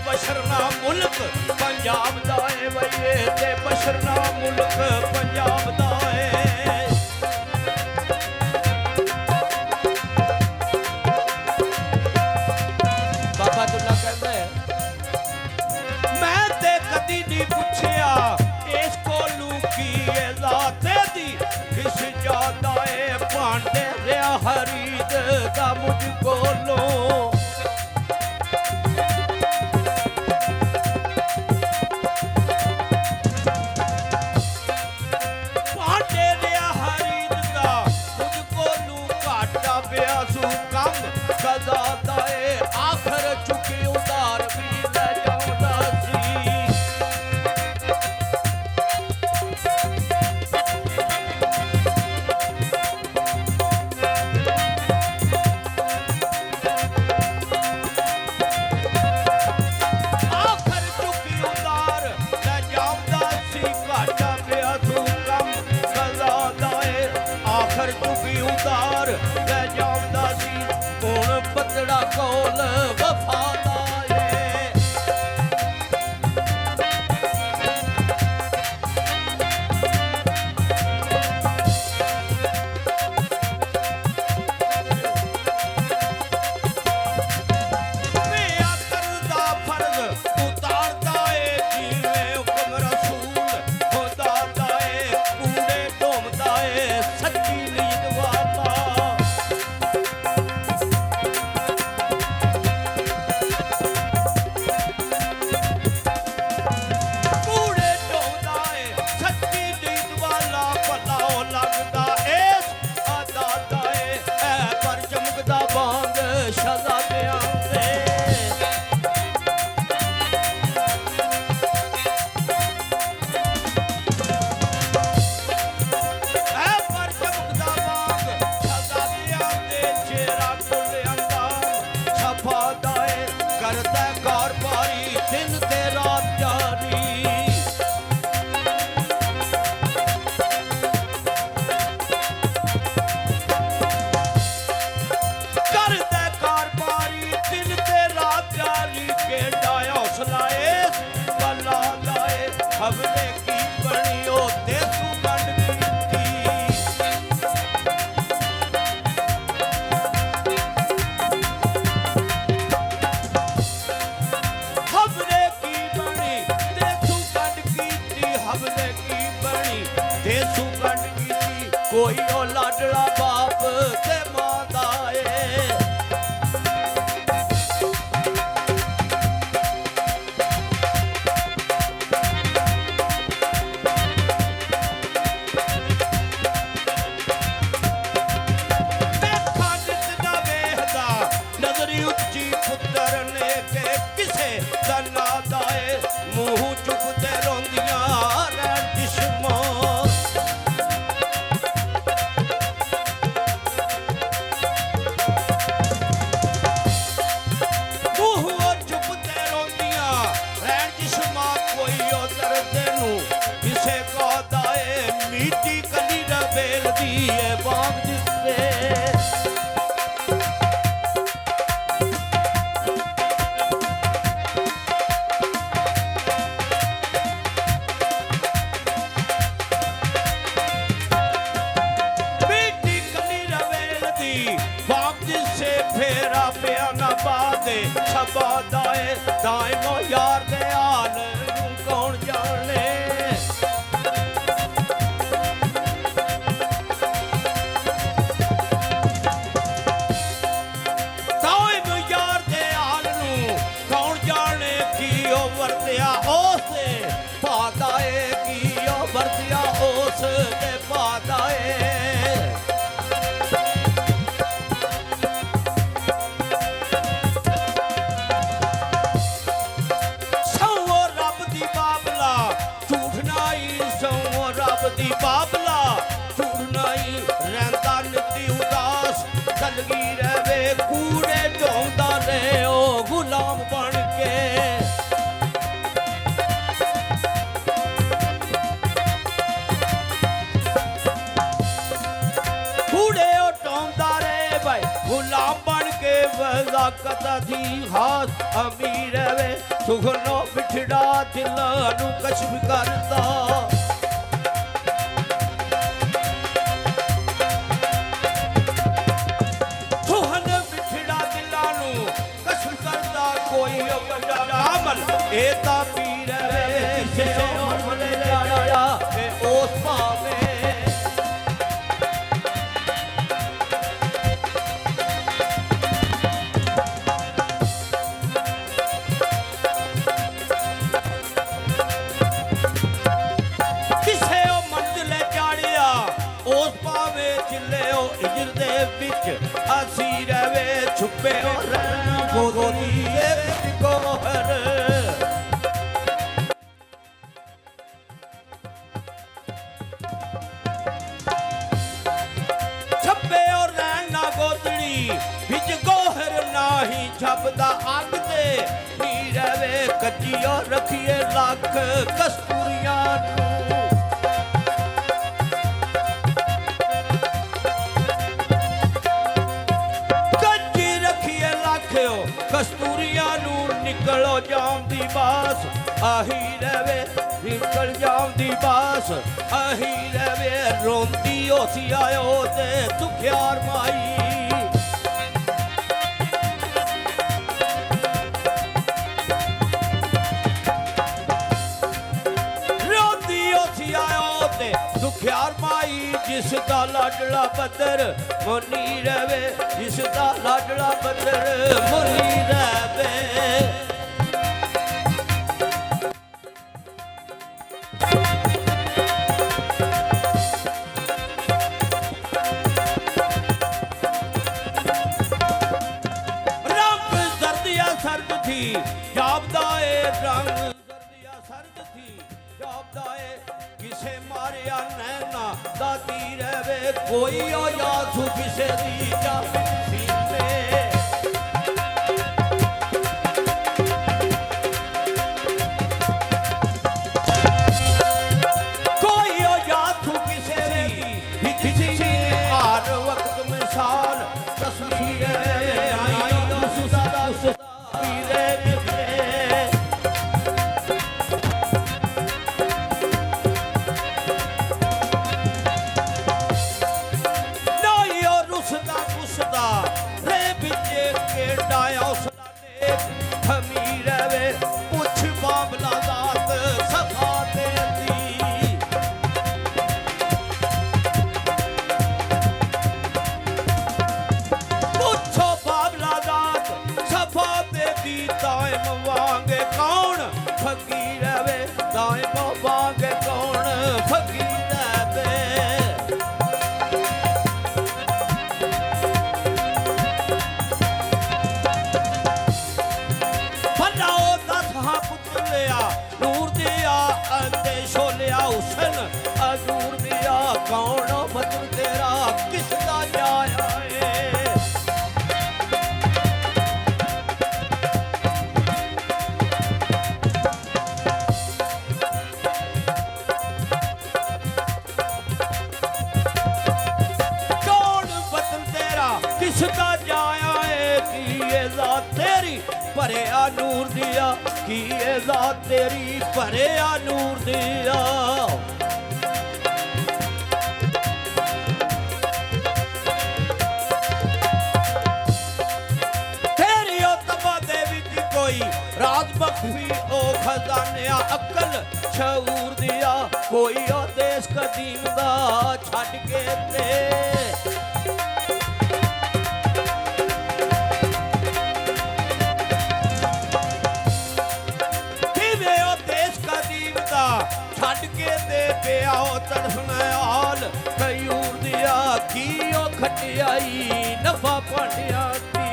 ਬਸ਼ਰਨਾ ਮੁਲਕ ਪੰਜਾਬ ਦਾ ਏ ਬਈ ਤੇ ਬਸ਼ਰਨਾ ਮੁਲਕ ਪੰਜਾਬ ਦਾ ਏ ਬਾਬਾ ਦੁੱਲਾ ਕਹਿੰਦਾ ਮੈਂ ਤੇ ਕਦੀ ਨਹੀਂ ਪੁੱਛਿਆ ਇਸ ਕੋਲੋਂ ਕੀ ਏ ਜ਼ਾਤੇ ਦੀ ਕਿਸ ਜ਼ਿਆਦਾ ਏ ਭਾਂਡੇ ਰਿਆ ਹਰੀਦ ਦਾ ਮੁਝ ਕੋਲੋਂ ਭਾਂਡੇ ਰਿਆ ਹਰੀਦ ਦਾ ਮੁਝ ਕੋਲੋਂ ਘਾਟਾ ਪਿਆ ਸੂ ਕੰਮ ਸਦਾ ਦਾ ਏ ਆਖਰ ਚੁੱਕੇ ਉਧਾਰ ਵੀ ਲੈ ਜਾਉਂਦਾ ਸੀ ਆਖਰ ਚੁੱਕੀ ਉਧਾਰ ਲੈ ਜਾਉਂਦਾ ਸੀ ਘਾਟਾ ਪਿਆ ਸੂ ਕੰਮ ਸਦਾ ਦਾ ਏ ਆਖਰ ਚੁੱਕੀ ਉਧਾਰ ਲੈ ਜਾਉਂਦਾ ਸੀ ਹੁਣ ਪਤੜਾ ਕੋਲ ਵਫਾ ਦਾ ਏ ਪਿਆ ਕਰਦਾ ਫਰਜ਼ ਉਤਾਰਦਾ ਏ ਜਿਵੇਂ ਹੁਕਮ ਰਸੂਲ ਖੁਦਾ ਦਾ ਏ ਕੂੜੇ ਢੋਮਦਾ ਏ ਸੱਚੀ ਨੀਤ ਵਾਲਾ ਕੂੜੇ ਢੋਂਦਾ ਏ ਸੱਚੀ ਨੀਤ ਵਾਲਾ ਭਲਾ ਉਹ ਲੱਗਦਾ ਏਸ ਅਦਾ ਦਾ ਏ ਐ ਪਰ ਚਮਕਦਾ ਬਾਂਗ ਸ਼ਹਜ਼ਾਦਿਆਂ ਦੇ ਐ ਪਰ ਚਮਕਦਾ ਬਾਂਗ ਸ਼ਹਜ਼ਾਦਿਆਂ ਦੇ ਚਿਹਰਾ ਕੁੱਲ ਅੰਦਾਜ਼ ਛਪਾ ਦਾ ਏ ਕਰਦਾ ਕਾਰ ਪਾਰੀ ਦਿਨ ਤੇ ਰਾਤ ਜਾਰੀ ਕਰਦਾ ਕਾਰਬਾਰੀ ਦਿਨ ਤੇ ਰਾਤ ਜਾਰੀ ਕਿਹੜਾ ਹੌਸਲਾ ਏ ਬੱਲਾ ਲਾਏ ਹਵਲੇ ਕੀ ਬਣੀ ਉਹ ਦੇਸੂ ਕੰਡ ਕੀਤੀ ਹਵਲੇ ਕੀ ਬਣੀ ਦੇਸੂ ਕੰਡ ਕੀਤੀ ਹਵਲੇ ਕੀ ਬਣੀ ਦੇਸੂ ਕੰਡ ਕੀਤੀ ਕੋਈ ਉਹ ਲਾਡਲਾ ਬਾਪ ਤੇ ਮਾਂ ਦਾ ਏ ਵੇਖਾਂ ਜਿਸ ਦਾ ਵੇਖਦਾ ਨਜ਼ਰੀ ਉੱਚੀ ਪੁੱਤਰ ਨੇ ਕਿ ਕਿਸੇ ਦਾ ਨਾ ਦਾ ਏ ਮੂੰਹ ਚੁੱਕਦੇ ਰੋਂਦੀਆਂ ਰਹਿਣ ਜਿਸਮੋਂ ਮੂੰਹ ਉਹ ਚੁੱਕਦੇ ਰੋਂਦੀਆਂ ਰਹਿਣ ਜਿਸਮਾਂ ਕੋਈ ਉਹ ਦਰਦ ਨੂੰ ਕਿਸੇ ਕਹਦਾ ਏ ਮੀਟੀ ਕਲੀ ਰਵੇਲ ਦੀ ਏ ਬਾਗ ਜਿਸੇ ਮੀਟੀ ਕਲੀ ਰਵੇਲ ਦੀ ਬਾਗ ਜਿਸੇ ਫੇਰਾ ਪਿਆ ਨਾ ਬਾਦੇ ਛਬਾ ਦਾਏ ਦਾਇਮੋ ਯਾਰ ਦੇ ਹਾਲ ਨੂੰ ਕੌਣ ਜਾਣੇ ਦਾਇਮੋ ਯਾਰ ਦੇ ਹਾਲ ਨੂੰ ਕੌਣ ਜਾਣੇ ਕੀ ਉਹ ਵਰਤਿਆ ਉਸੇ ਭਾਦਾ ਏ ਕੀ ਉਹ ਵਰਤਿਆ ਉਸ ਦੇ ਭਾਦਾ ਏ ਸੌ ਰੱਬ ਦੀ ਬਾਬਲਾ ਝੂਠ ਨਾਈ ਸੌ ਰੱਬ ਦੀ ਬਾਬਲਾ ਝੂਠ ਨਾਈ ਰਹਿੰਦਾ ਨਿੱਤੀ ਉਦਾਸ ਦਲਗੀ ਰਵੇ ਕੂੜੇ ਢੋਂਦਾ ਰਹੇ ਉਹ ਗੁਲਾਮ ਬਣ ਕੇ गुलाम बन के वज़ाकत थी खास अमीर वे ਸੁਖਨੋ ਬਿਠੜਾ ਦਿਲਾਂ ਨੂੰ ਕਸ਼ਮ ਕਰਦਾ ਸੁਖਨ ਬਿਠੜਾ ਦਿਲਾਂ ਨੂੰ ਕਸ਼ਮ ਕਰਦਾ ਕੋਈ ਵੱਡਾ ਅਮਲ ਇਹ ਤਾਂ ਪੀਰ ਵੇ ਕਿਸੇ ਅਮਲ ਜਾਣਾ ਇਹ ਉਸ ਭਾਵੇਂ ਅਸੀਂ ਰਵੇ ਛੁਪੇ ਰਹਿਣਾ ਗੋਦੀ ਇੱਕ ਗੋਹਰ ਛੱਪੇ ਰਹਿਣਾ ਗੋਦੜੀ ਵਿੱਚ ਗੋਹਰ ਨਾਹੀ ਛੱਪਦਾ ਅੱਗ ਤੇ ਨੀ ਰਵੇ ਕੱਚੀਓ ਰੱਖੀਏ ਲੱਖ ਕਸਤੂਰੀਆਂ ਨੂੰ ਕਸਤੂਰੀਆਂ ਨੂੰ ਨਿਕਲੋ ਜਾਂਦੀ ਬਾਸ ਆਹੀ ਰਵੇ ਨਿਕਲ ਜਾਂਦੀ ਬਾਸ ਆਹੀ ਰਵੇ ਰੋਂਦੀ ਹੋਸੀ ਆਇਓ ਤੇ ਦੁਖਿਆਰ ਮਾਈ ਰੋਂਦੀ ਹੋਸੀ ਆਇਓ ਤੇ ਦੁਖਿਆਰ ਮਾਈ ਜਿਸ ਦਾ ਲਾਡਲਾ ਬੱਦਰ ਮੋਨੀ ਰਵੇ ਜਿਸ ਦਾ ਲਾਡਲਾ ਬੱਦਰ ਮੋਨੀ ਰਵੇ ਰੰਗ ਜ਼ਰਦਿਆ ਸਰਦ ਥੀ ਜਾਪਦਾ ਏ ਰੰਗ ਜ਼ਰਦਿਆ ਸਰਦ ਥੀ ਜਾਪਦਾ ਏ ਕਿਸੇ ਮਾਰਿਆ ਨੈਣਾ ਦਾ ਤੀਰ ਵੇ ਕੋਈ ਓ ਯਾਦ ਕਿਸੇ ਦੀ ਜਾਵੇ ਸੀਨੇ ਕੋਈ ਓ ਯਾਦ ਕਿਸੇ ਦੀ ਕਿਸੇ ਹਰ ਵਕਤ ਮਿਸਾਲ ਤਸਵੀਰ ਆਈ ਸੁਸਦਾ ਪੀਰੇ ਭਰਿਆ ਨੂਰ ਦਿਆ ਕੀ ਇਹ ਜ਼ਾਤ ਤੇਰੀ ਭਰਿਆ ਨੂਰ ਦਿਆ ਤੇਰੀ ਉਹ ਤਬਾ ਦੇ ਵਿੱਚ ਕੋਈ ਰਾਜ ਬਖਸ਼ੀ ਉਹ ਖਜ਼ਾਨਿਆ ਅਕਲ ਸ਼ਊਰ ਦਿਆ ਕੋਈ ਉਹ ਦੇਸ਼ ਕਦੀਮ ਦਾ ਛੱਡ ਕੇ ਤੇ ਛੱਡ ਕੇ ਦੇ ਪਿਆ ਉਹ ਤੜਫਨਾਲ ਕਯੂਰ ਦਿਆ ਕੀ ਉਹ ਖਟਿਆਈ ਨਫਾ ਭਾਂਡਿਆਂ ਦੀ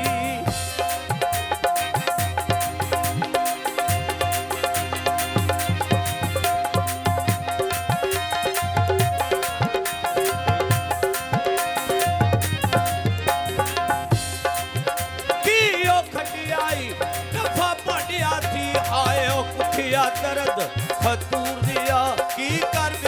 ਕੀ ਉਹ ਖਟਿਆਈ ਨਫਾ ਭਾਂਡਿਆਂ ਦੀ ਆਏ ਉਹ ਕੁੱਠਿਆ ਦਰਦ ਖਤੂਰ ਦਿਆ ਕੀ ਕਰ